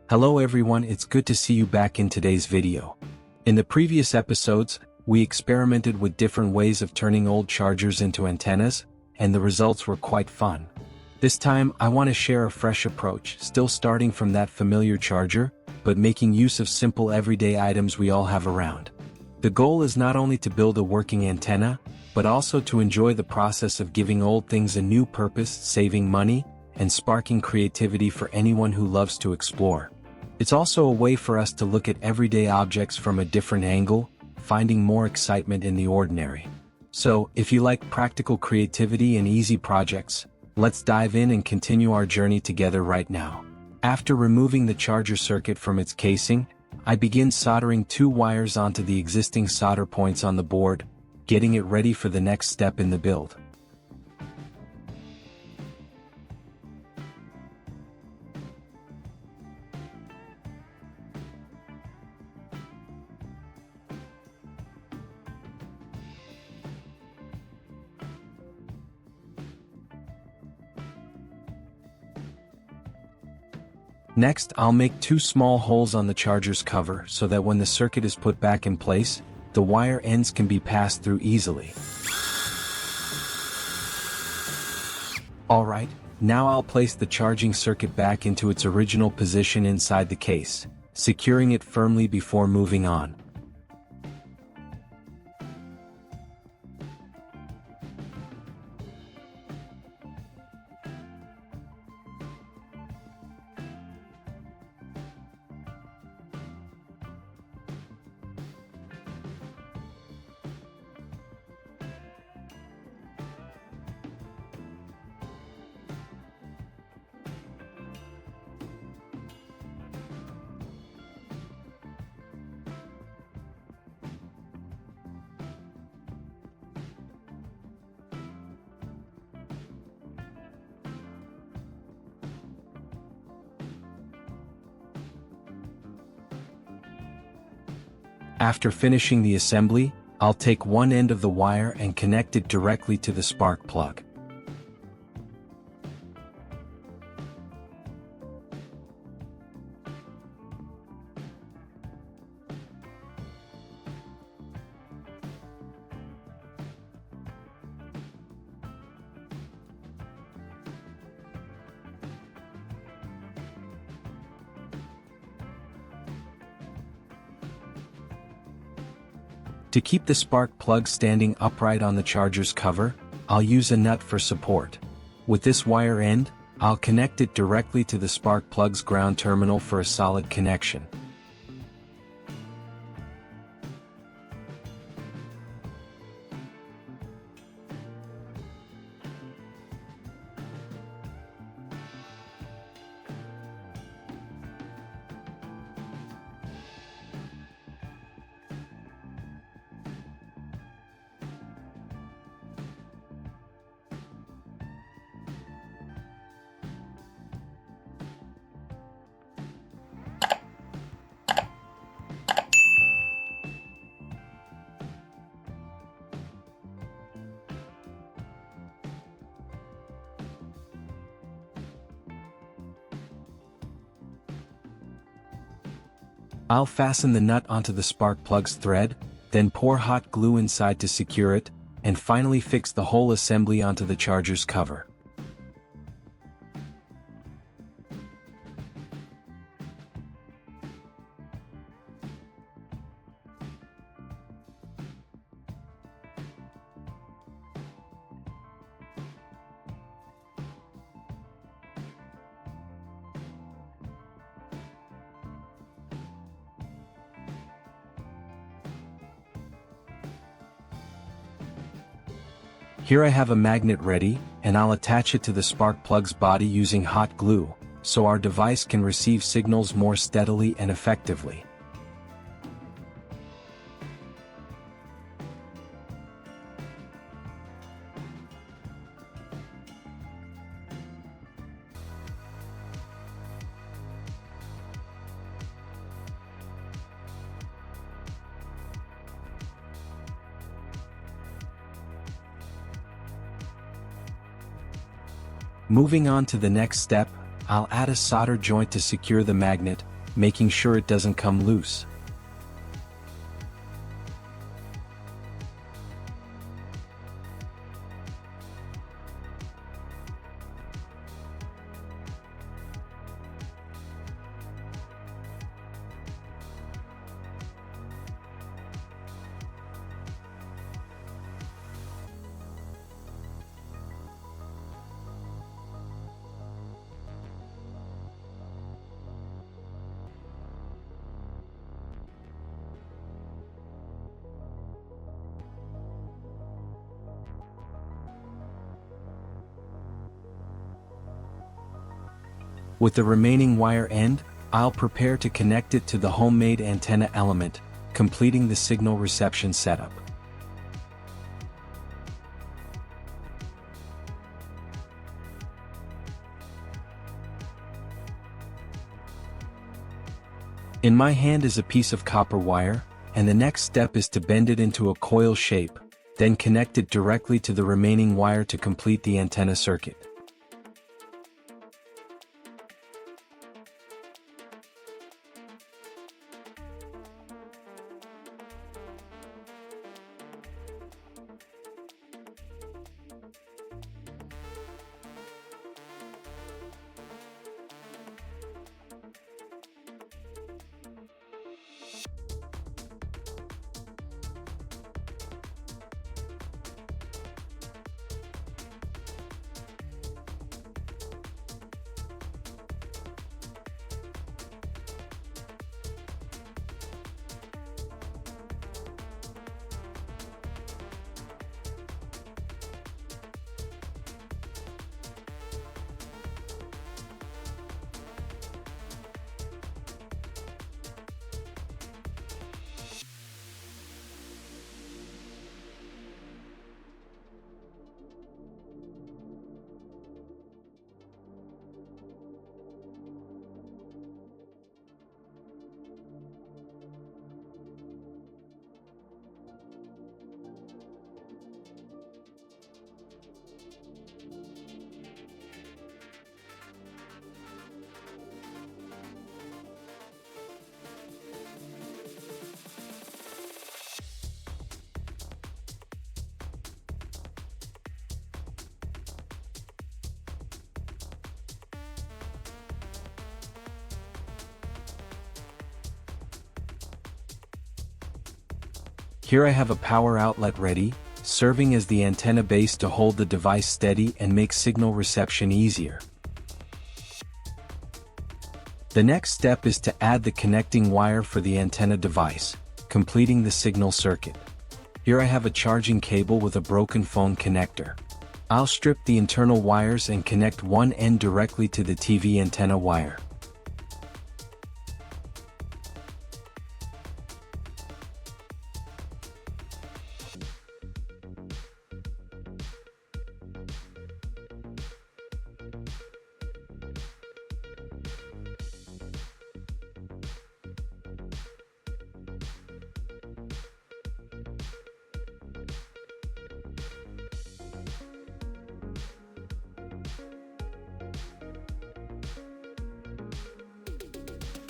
Hello everyone, it's good to see you back in today's video. In the previous episodes, we experimented with different ways of turning old chargers into antennas, and the results were quite fun. This time I want to share a fresh approach, still starting from that familiar charger, but making use of simple everyday items we all have around. The goal is not only to build a working antenna, but also to enjoy the process of giving old things a new purpose, saving money, and sparking creativity for anyone who loves to explore. It's also a way for us to look at everyday objects from a different angle, finding more excitement in the ordinary. So, if you like practical creativity and easy projects, let's dive in and continue our journey together right now. After removing the charger circuit from its casing, I begin soldering two wires onto the existing solder points on the board, getting it ready for the next step in the build. Next, I'll make two small holes on the charger's cover so that when the circuit is put back in place, the wire ends can be passed through easily. Alright, now I'll place the charging circuit back into its original position inside the case, securing it firmly before moving on. After finishing the assembly, I'll take one end of the wire and connect it directly to the spark plug. To keep the spark plug standing upright on the charger's cover, I'll use a nut for support. With this wire end, I'll connect it directly to the spark plug's ground terminal for a solid connection. I'll fasten the nut onto the spark plug's thread, then pour hot glue inside to secure it, and finally fix the whole assembly onto the charger's cover. Here I have a magnet ready, and I'll attach it to the spark plug's body using hot glue, so our device can receive signals more steadily and effectively. Moving on to the next step, I'll add a solder joint to secure the magnet, making sure it doesn't come loose. With the remaining wire end, I'll prepare to connect it to the homemade antenna element, completing the signal reception setup. In my hand is a piece of copper wire, and the next step is to bend it into a coil shape, then connect it directly to the remaining wire to complete the antenna circuit. Here I have a power outlet ready, serving as the antenna base to hold the device steady and make signal reception easier. The next step is to add the connecting wire for the antenna device, completing the signal circuit. Here I have a charging cable with a broken phone connector. I'll strip the internal wires and connect one end directly to the TV antenna wire.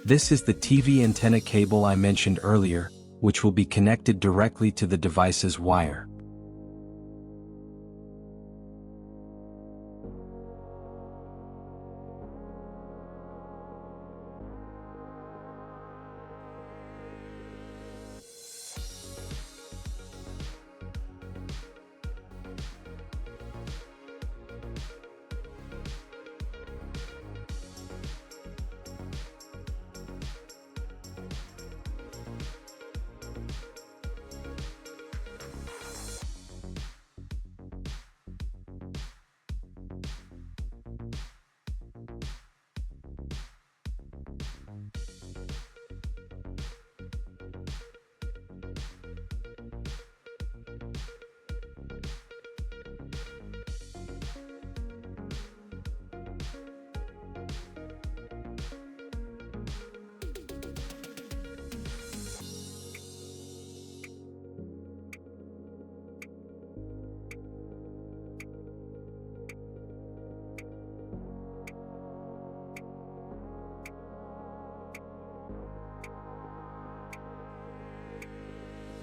This is the TV antenna cable I mentioned earlier, which will be connected directly to the device's wire.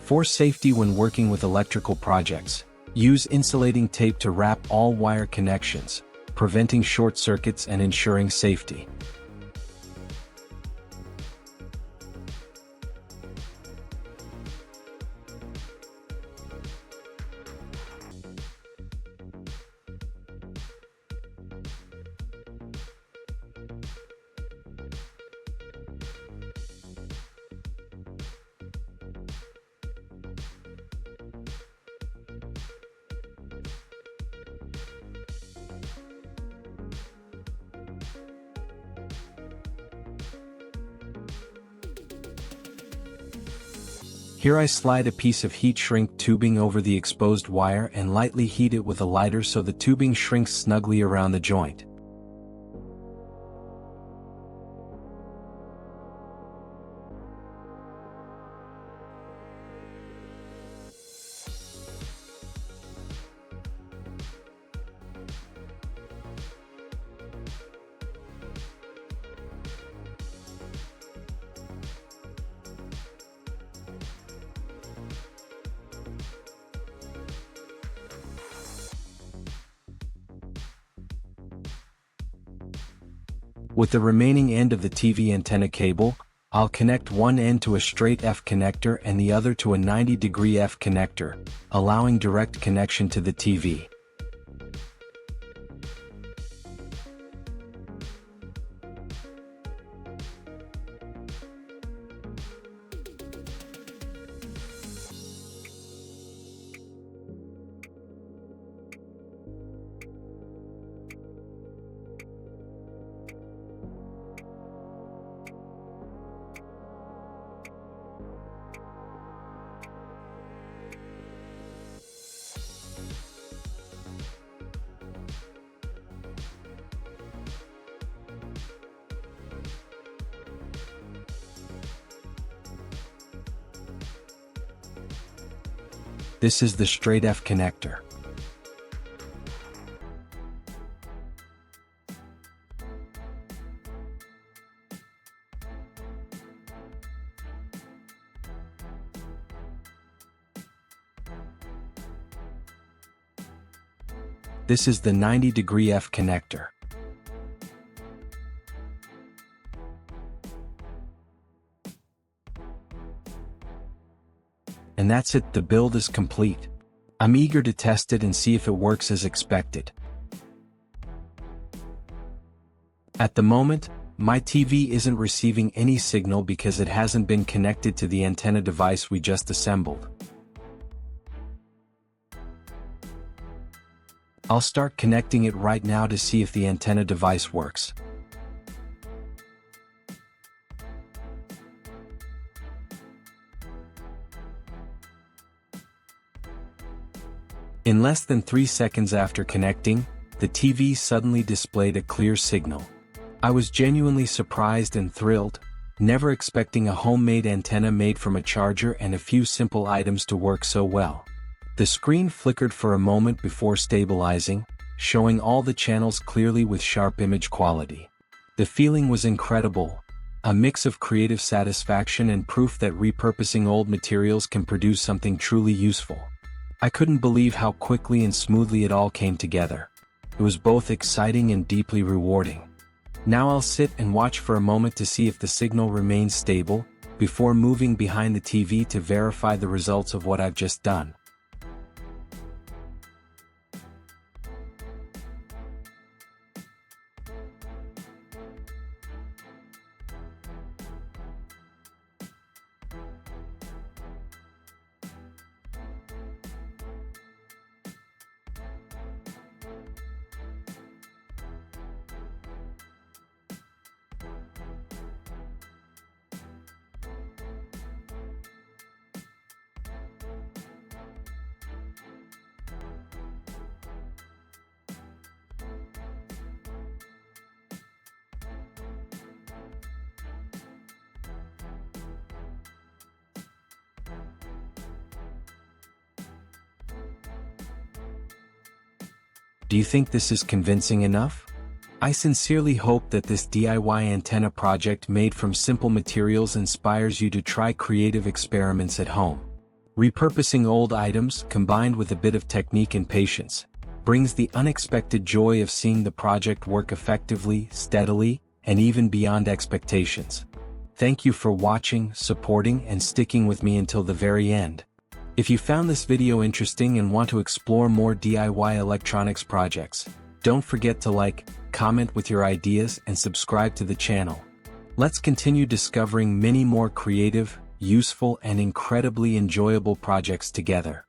For safety when working with electrical projects, use insulating tape to wrap all wire connections, preventing short circuits and ensuring safety. Here I slide a piece of heat shrink tubing over the exposed wire and lightly heat it with a lighter so the tubing shrinks snugly around the joint. With the remaining end of the TV antenna cable, I'll connect one end to a straight F connector and the other to a 90-degree F connector, allowing direct connection to the TV. This is the straight F connector. This is the 90-degree F connector. And that's it, the build is complete. I'm eager to test it and see if it works as expected. At the moment, my TV isn't receiving any signal because it hasn't been connected to the antenna device we just assembled. I'll start connecting it right now to see if the antenna device works. In less than 3 seconds after connecting, the TV suddenly displayed a clear signal. I was genuinely surprised and thrilled, never expecting a homemade antenna made from a charger and a few simple items to work so well. The screen flickered for a moment before stabilizing, showing all the channels clearly with sharp image quality. The feeling was incredible, a mix of creative satisfaction and proof that repurposing old materials can produce something truly useful. I couldn't believe how quickly and smoothly it all came together. It was both exciting and deeply rewarding. Now I'll sit and watch for a moment to see if the signal remains stable, before moving behind the TV to verify the results of what I've just done. Do you think this is convincing enough? I sincerely hope that this DIY antenna project made from simple materials inspires you to try creative experiments at home. Repurposing old items, combined with a bit of technique and patience, brings the unexpected joy of seeing the project work effectively, steadily, and even beyond expectations. Thank you for watching, supporting, and sticking with me until the very end. If you found this video interesting and want to explore more DIY electronics projects, don't forget to like, comment with your ideas, and subscribe to the channel. Let's continue discovering many more creative, useful, and incredibly enjoyable projects together.